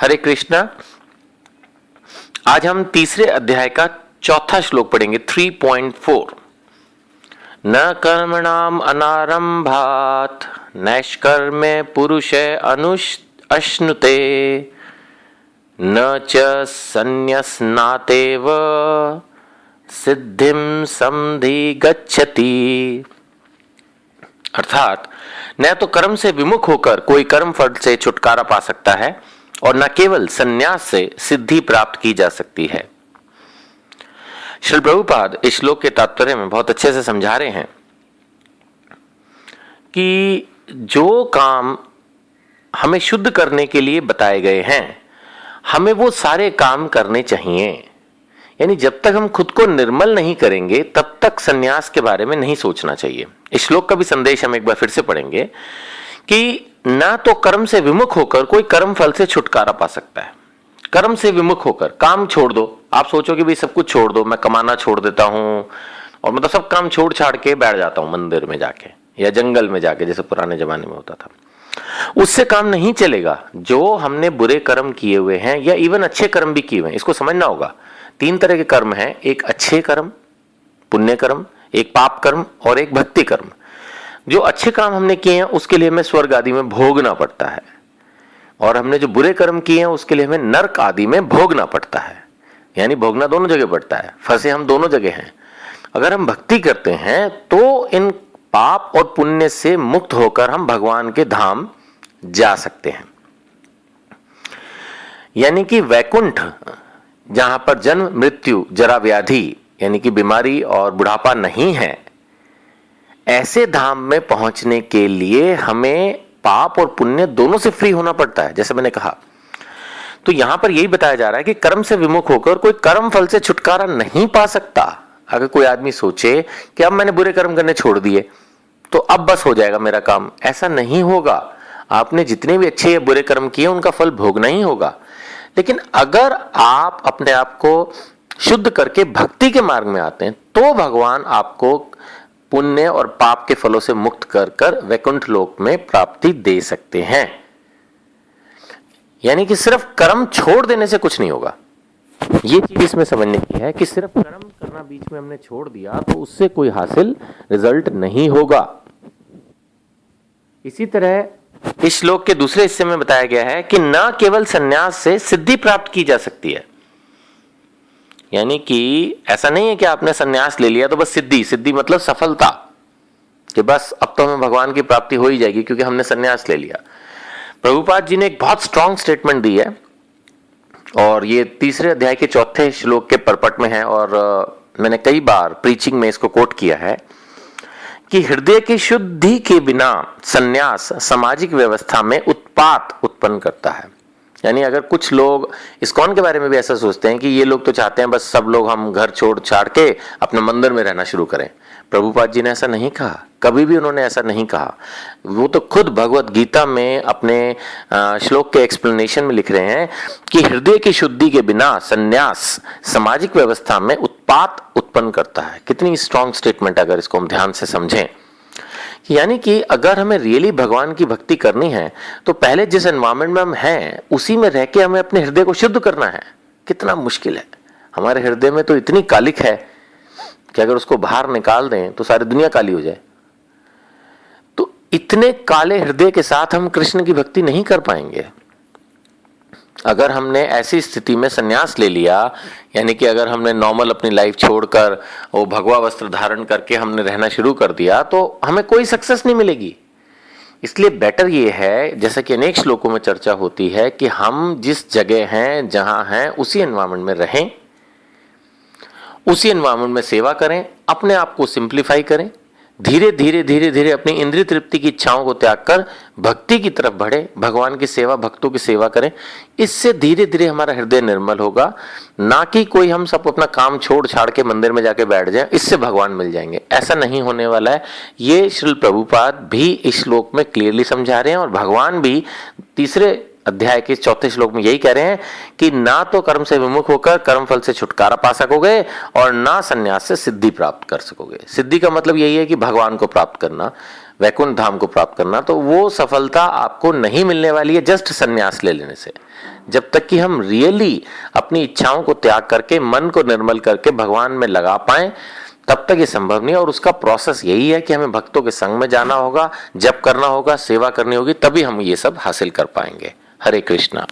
हरे कृष्णा। आज हम तीसरे अध्याय का चौथा श्लोक पढ़ेंगे 3.4। न कर्मणाम अनारंभात नैष्कर्म्य पुरुषे अश्नुते न च संन्यसनातेव सिद्धिम समधिगच्छति। अर्थात न तो कर्म से विमुख होकर कोई कर्म फल से छुटकारा पा सकता है और न केवल संन्यास से सिद्धि प्राप्त की जा सकती है। श्री प्रभुपाद इस श्लोक के तात्पर्य में बहुत अच्छे से समझा रहे हैं कि जो काम हमें शुद्ध करने के लिए बताए गए हैं हमें वो सारे काम करने चाहिए। यानी जब तक हम खुद को निर्मल नहीं करेंगे तब तक संन्यास के बारे में नहीं सोचना चाहिए। इस श्लोक का भी संदेश हम एक बार फिर से पढ़ेंगे कि ना तो कर्म से विमुख होकर कोई कर्म फल से छुटकारा पा सकता है। कर्म से विमुख होकर काम छोड़ दो। आप सोचो कि भाई सब कुछ छोड़ दो, मैं कमाना छोड़ देता हूं और मतलब सब काम छोड़ छाड़ के बैठ जाता हूं मंदिर में जाके या जंगल में जाके, जैसे पुराने जमाने में होता था। उससे काम नहीं चलेगा। जो हमने बुरे कर्म किए हुए हैं या इवन अच्छे कर्म भी किए हुए हैं, इसको समझना होगा। 3 तरह के कर्म हैं, एक अच्छे कर्म पुण्य कर्म, एक पाप कर्म और एक भक्ति कर्म। जो अच्छे काम हमने किए हैं उसके लिए हमें स्वर्ग आदि में भोगना पड़ता है और हमने जो बुरे कर्म किए हैं उसके लिए हमें नरक आदि में भोगना पड़ता है। यानी भोगना दोनों जगह पड़ता है, फंसे हम दोनों जगह हैं। अगर हम भक्ति करते हैं तो इन पाप और पुण्य से मुक्त होकर हम भगवान के धाम जा सकते हैं। यानी कि वैकुंठ, जहां पर जन्म मृत्यु जरा व्याधि यानी कि बीमारी और बुढ़ापा नहीं है, ऐसे धाम में पहुंचने के लिए हमें पाप और पुण्य दोनों से फ्री होना पड़ता है, जैसे मैंने कहा। तो यहां पर यही बताया जा रहा है कि कर्म से विमुख होकर कोई कर्म फल से छुटकारा नहीं पा सकता। अगर कोई आदमी सोचे कि अब मैंने बुरे कर्म करने छोड़ दिए तो अब बस हो जाएगा मेरा काम, ऐसा नहीं होगा। आपने जितने भी अच्छे या बुरे कर्म किए उनका फल भोगना ही होगा। लेकिन अगर आप अपने आप को शुद्ध करके भक्ति के मार्ग में आते हैं तो भगवान आपको पुण्य और पाप के फलों से मुक्त कर कर वैकुंठ लोक में प्राप्ति दे सकते हैं। यानी कि सिर्फ कर्म छोड़ देने से कुछ नहीं होगा। ये चीज इसमें समझने की है कि सिर्फ कर्म करना बीच में हमने छोड़ दिया तो उससे कोई हासिल रिजल्ट नहीं होगा। इसी तरह इस श्लोक के दूसरे हिस्से में बताया गया है कि न केवल संन्यास से सिद्धि प्राप्त की जा सकती है। यानी कि ऐसा नहीं है कि आपने संन्यास ले लिया तो बस सिद्धि मतलब सफलता, कि बस अब तो हमें भगवान की प्राप्ति हो ही जाएगी क्योंकि हमने संन्यास ले लिया। प्रभुपाद जी ने एक बहुत स्ट्रांग स्टेटमेंट दी है और ये तीसरे अध्याय के चौथे श्लोक के परपट में है और मैंने कई बार प्रीचिंग में इसको कोट किया है कि हृदय की शुद्धि के बिना संन्यास सामाजिक व्यवस्था में उत्पात उत्पन्न करता है। यानी अगर कुछ लोग इस्कॉन के बारे में भी ऐसा सोचते हैं कि ये लोग तो चाहते हैं बस सब लोग हम घर छोड़ छाड़ के अपने मंदिर में रहना शुरू करें। प्रभुपाद जी ने ऐसा नहीं कहा, कभी भी उन्होंने ऐसा नहीं कहा। वो तो खुद भगवत गीता में अपने श्लोक के एक्सप्लेनेशन में लिख रहे हैं कि हृदय की शुद्धि के बिना संन्यास सामाजिक व्यवस्था में उत्पात उत्पन्न करता है। कितनी स्ट्रांग स्टेटमेंट अगर इसको हम ध्यान से समझें। यानी कि अगर हमें रियली भगवान की भक्ति करनी है तो पहले जिस एनवायरमेंट में हम हैं उसी में रह के हमें अपने हृदय को शुद्ध करना है। कितना मुश्किल है। हमारे हृदय में तो इतनी कालिक है कि अगर उसको बाहर निकाल दें तो सारी दुनिया काली हो जाए। तो इतने काले हृदय के साथ हम कृष्ण की भक्ति नहीं कर पाएंगे। अगर हमने ऐसी स्थिति में संन्यास ले लिया, यानी कि अगर हमने नॉर्मल अपनी लाइफ छोड़कर वो भगवा वस्त्र धारण करके हमने रहना शुरू कर दिया तो हमें कोई सक्सेस नहीं मिलेगी। इसलिए बेटर ये है, जैसा कि अनेक श्लोकों में चर्चा होती है, कि हम जिस जगह हैं जहां हैं उसी एनवायरमेंट में रहें, उसी एनवायरमेंट में सेवा करें, अपने आप को सिंप्लीफाई करें, धीरे धीरे धीरे धीरे अपनी इंद्रिय तृप्ति की इच्छाओं को त्याग कर भक्ति की तरफ बढ़े, भगवान की सेवा भक्तों की सेवा करें। इससे धीरे धीरे हमारा हृदय निर्मल होगा। ना कि कोई हम सब अपना काम छोड़ छाड़ के मंदिर में जाके बैठ जाएं, इससे भगवान मिल जाएंगे, ऐसा नहीं होने वाला है। ये श्रील प्रभुपाद भी इस श्लोक में क्लियरली समझा रहे हैं और भगवान भी तीसरे अध्याय के 4 श्लोक में यही कह रहे हैं कि ना तो कर्म से विमुख होकर कर्म फल से छुटकारा पा सकोगे और ना संन्यास से सिद्धि प्राप्त कर सकोगे। सिद्धि का मतलब यही है कि भगवान को प्राप्त करना, वैकुंठ धाम को प्राप्त करना। तो वो सफलता आपको नहीं मिलने वाली है जस्ट संन्यास ले लेने से। जब तक कि हम रियली अपनी इच्छाओं को त्याग करके मन को निर्मल करके भगवान में लगा पाएं, तब तक ये संभव नहीं। और उसका प्रोसेस यही है कि हमें भक्तों के संग में जाना होगा, जप करना होगा, सेवा करनी होगी, तभी हम ये सब हासिल कर पाएंगे। हरे कृष्णा।